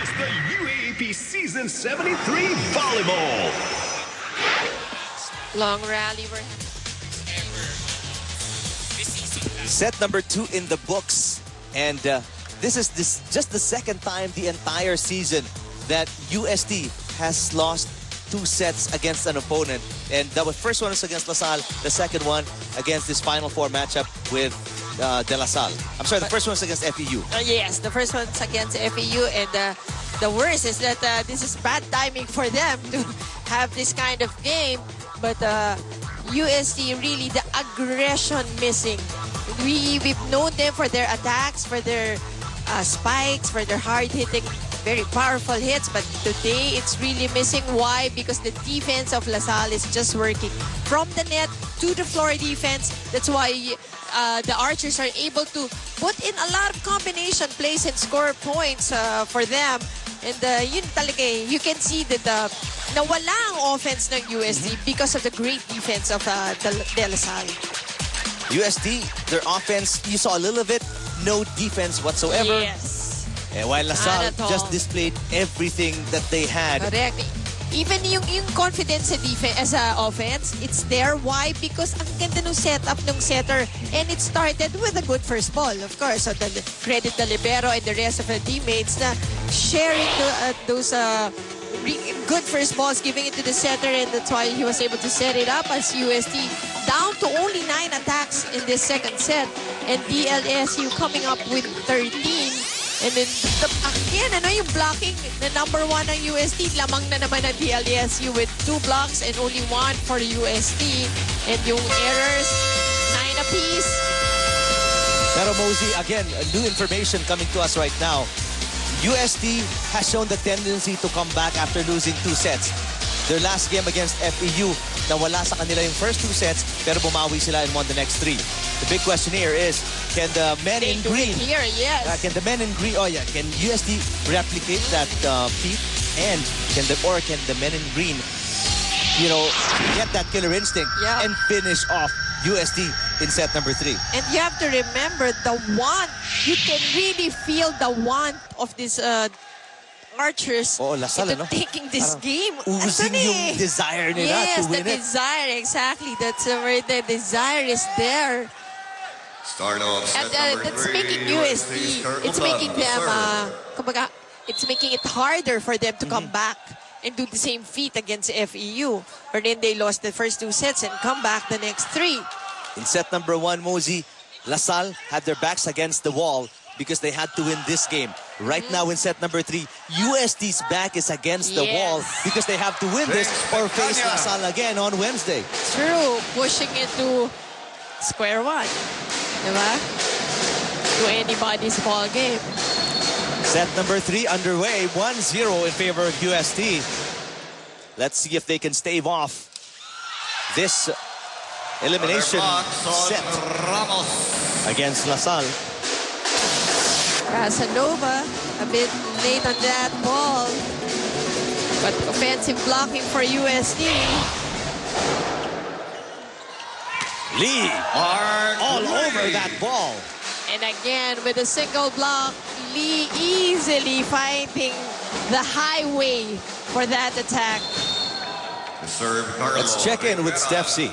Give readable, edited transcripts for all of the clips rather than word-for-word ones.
It's the UAAP Season 73 Volleyball. Long rally. Set number 2 in the books. And this is just the second time the entire season that UST has lost 2 sets against an opponent. And the first one is against LaSalle. The second one against this Final Four matchup with De La Salle. I'm sorry, the first one is against FEU. Yes, the first one's against FEU. And the worst is that this is bad timing for them to have this kind of game. But UST, really, the aggression missing. We've known them for their attacks, for their spikes, for their hard-hitting, very powerful hits. But today, it's really missing. Why? Because the defense of LaSalle is just working from the net to the floor defense. That's why the Archers are able to put in a lot of combination plays and score points for them. And yun talaga, you can see that nawala ang offense ng UST because of the great defense of De La Salle. UST, their offense, you saw a little of it, no defense whatsoever. Yes. And while LaSalle just displayed everything that they had. Correct. Even yung confidence sa defense, sa offense, it's there. Why? Because ang ganda ng setup ng setter, and it started with a good first ball, of course. So the credit the libero and the rest of the teammates na sharing those good first balls, giving it to the setter, and that's why he was able to set it up as UST down to only 9 attacks in this second set, and DLSU coming up with 13. And then, again, yung blocking, the number 1 ng UST, lamang na naman ng DLSU with 2 blocks and only 1 for UST. And yung errors, 9 apiece. Pero Mosey, again, new information coming to us right now. UST has shown the tendency to come back after losing 2 sets. Their last game against FEU, nawala sa kanila yung first 2 sets, pero bumawi sila and won the next 3. The big question here is, can the men in green, can the men in green, can UST replicate that feat? And can the men in green, get that killer instinct and finish off UST in set number 3? And you have to remember the want. You can really feel the want of this Archers LaSalle, taking this game. Oozing yung desire nila to win it. Yes, the desire, exactly. That's where the desire is there. Start off set And number that's 3, making UST, it's making them, it's making it harder for them to come back and do the same feat against FEU. But then they lost the first 2 sets and come back the next 3. In set number 1, Mosey, LaSalle had their backs against the wall because they had to win this game. Right now in set number 3, UST's back is against the wall because they have to win this or face LaSalle again on Wednesday. True, pushing it to square one. Diba? To anybody's ball game. Set number 3 underway, 1-0 in favor of UST. Let's see if they can stave off this elimination set against LaSalle. Casanova, a bit late on that ball. But offensive blocking for UST. Lee all over that ball. And again, with a single block, Lee easily finding the highway for that attack. Let's check in with Steph C.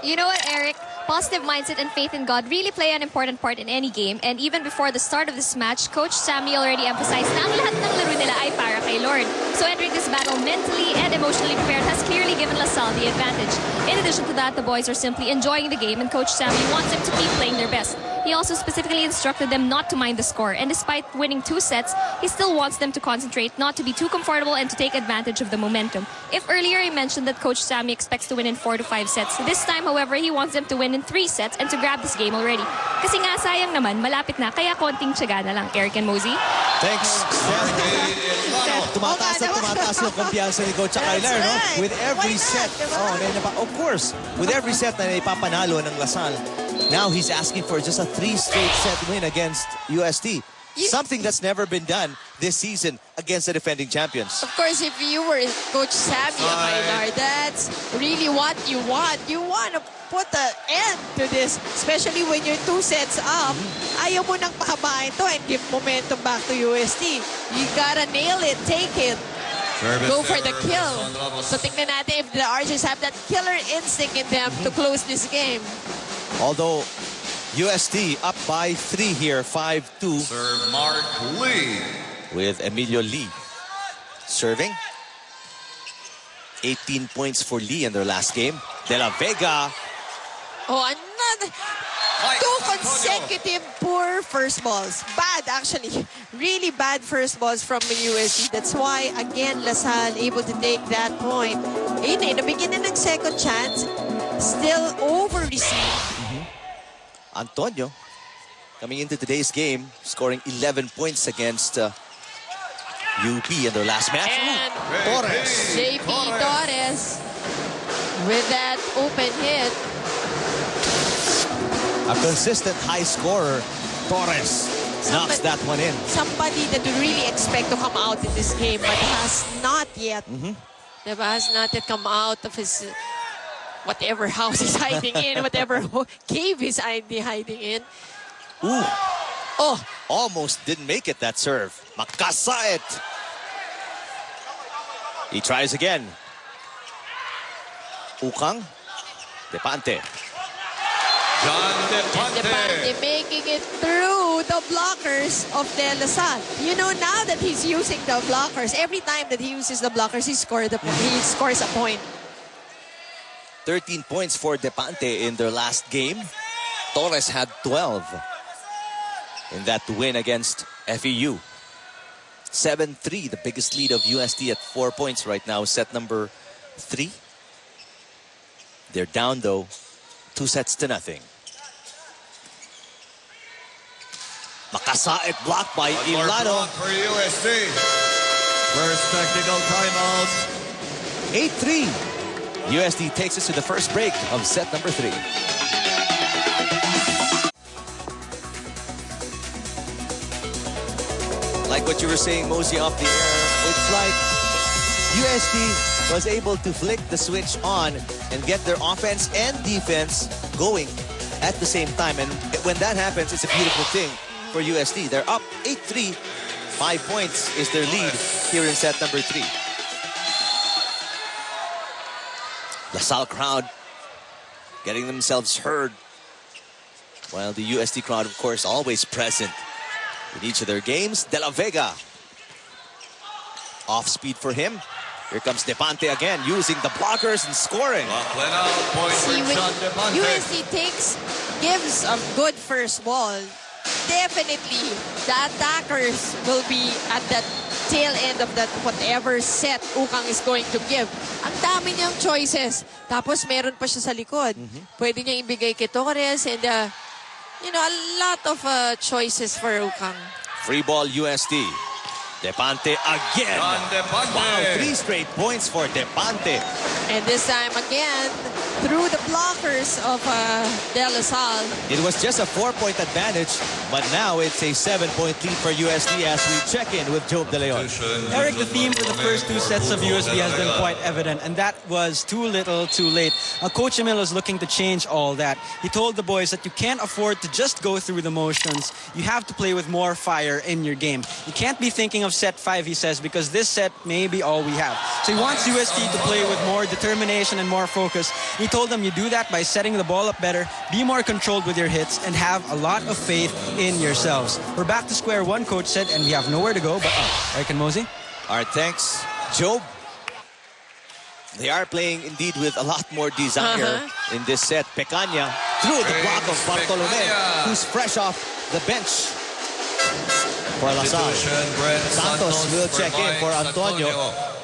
You know what, Eric? Positive mindset and faith in God really play an important part in any game. And even before the start of this match, Coach Sammy already emphasized na ang lahat ng laro nila ay para kay Lord. So entering this battle mentally and emotionally prepared has clearly given LaSalle the advantage. In addition to that, the boys are simply enjoying the game and Coach Sammy wants them to keep playing their best. He also specifically instructed them not to mind the score. And despite winning 2 sets, he still wants them to concentrate, not to be too comfortable and to take advantage of the momentum. If earlier I mentioned that Coach Sammy expects to win in 4 to 5 sets, this time, however, he wants them to win in 3 sets and to grab this game already. Kasi nga, sayang naman, malapit na, kaya konting tiyaga na lang. Eric and Mosey. Thanks, Steph. Tumataas yung kumpiyansa ni Coach Kyler, no? With every set, of course, with every set na ipapanalo ng LaSalle, now he's asking for just a 3 straight set win against UST. Something that's never been done this season against the defending champions. Of course, if you were Coach Sammy Maynard, that's really what you want. You want to put an end to this, especially when you're 2 sets up. Ayaw mo nang pahabain to and give momentum back to UST. You gotta nail it, take it. Go for the kill. So tingnan natin if the Archers have that killer instinct in them to close this game. Although UST up by 3 here, 5-2. Serve Mark Lee. With Emilio Lee serving. 18 points for Lee in their last game. De La Vega. Oh, another 2 consecutive poor first balls. Bad, actually. Really bad first balls from UST. That's why, again, Lasal able to take that point. Ayun nabigyan na ng second chance. Still over-received. Antonio, coming into today's game, scoring 11 points against UP in their last match. And Torres. JP Torres with that open hit. A consistent high scorer. Torres knocks that one in. Somebody that we really expect to come out in this game, but has not yet. Has not yet come out of his whatever house he's hiding in, whatever cave he's hiding in. Ooh. Oh, Almost didn't make it, that serve. Makasait. He tries again. Ukang. Depante. John Depante Depante. making it through the blockers of De La Salle. You know, now that he's using the blockers, every time that he uses the blockers, he scores a point. 13 points for Depante in their last game. Torres had 12 in that win against FEU. 7-3, the biggest lead of UST at 4 points right now, set number 3. They're down, though, 2-0. Makasait blocked by Ilano. For UST. First technical timeout. 8-3. UST takes us to the first break of set number 3. Like what you were saying, Mosey, off the air, it's like UST was able to flick the switch on and get their offense and defense going at the same time. And when that happens, it's a beautiful thing for UST. They're up 8-3. 5 points is their lead here in set number 3. LaSalle crowd getting themselves heard, while the UST crowd, of course, always present in each of their games. De La Vega. Off speed for him. Here comes Depante again, using the blockers and scoring. See, when UST gives a good first ball, definitely the attackers will be at that tail end of that whatever set Ukang is going to give. Ang dami niyang choices. Tapos meron pa siya sa likod. Pwede niya ibigay kay Torres and you know, a lot of choices for Ukang. Free ball UST. Depante again. Depante. Wow, 3 straight points for Depante. And this time again, through the blockers of De La Salle. It was just a 4-point advantage, but now it's a 7-point lead for UST as we check in with Job De Leon. Eric, the theme for the first 2 sets of UST has been quite evident, and that was too little, too late. Coach Emil is looking to change all that. He told the boys that you can't afford to just go through the motions. You have to play with more fire in your game. You can't be thinking of set 5, he says, because this set may be all we have. So he wants UST to play with more determination and more focus. He told them you do that by setting the ball up better, be more controlled with your hits, and have a lot of faith in yourselves. We're back to square one, Coach said, and we have nowhere to go but up. Eric and Mosey? All right, thanks, Job. They are playing indeed with a lot more desire in this set. Pecaña through the block of Bartolome, who's fresh off the bench for LaSalle. Santos will check in for Antonio.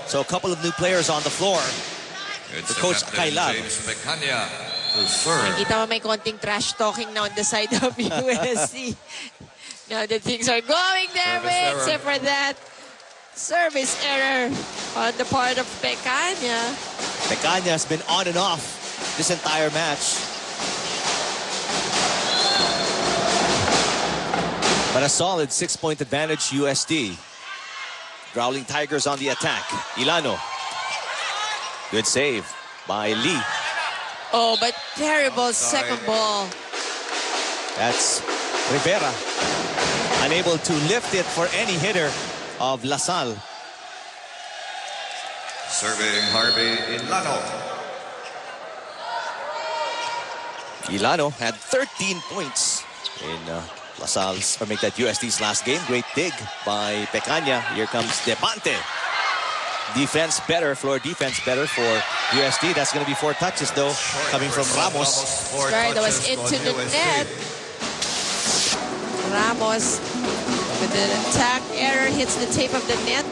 So a couple of new players on the floor. The coach Kailan. Nakita mo may konting trash talking now on the side of USC. Now that things are going their way, except for that service error on the part of Pecaña. Pecaña has been on and off this entire match. But a solid 6-point advantage, UST. Growling Tigers on the attack. Ilano. Good save by Lee. Oh, but terrible second ball. That's Rivera. Unable to lift it for any hitter of LaSalle. Serving Harvey Ilano. Ilano had 13 points in LaSalle's, or make that UST's last game. Great dig by Pecaña. Here comes Depante. Defense better, floor defense better for UST. That's going to be 4 touches though, coming from Ramos. Right, that was into the net. Ramos with an attack error hits the tape of the net.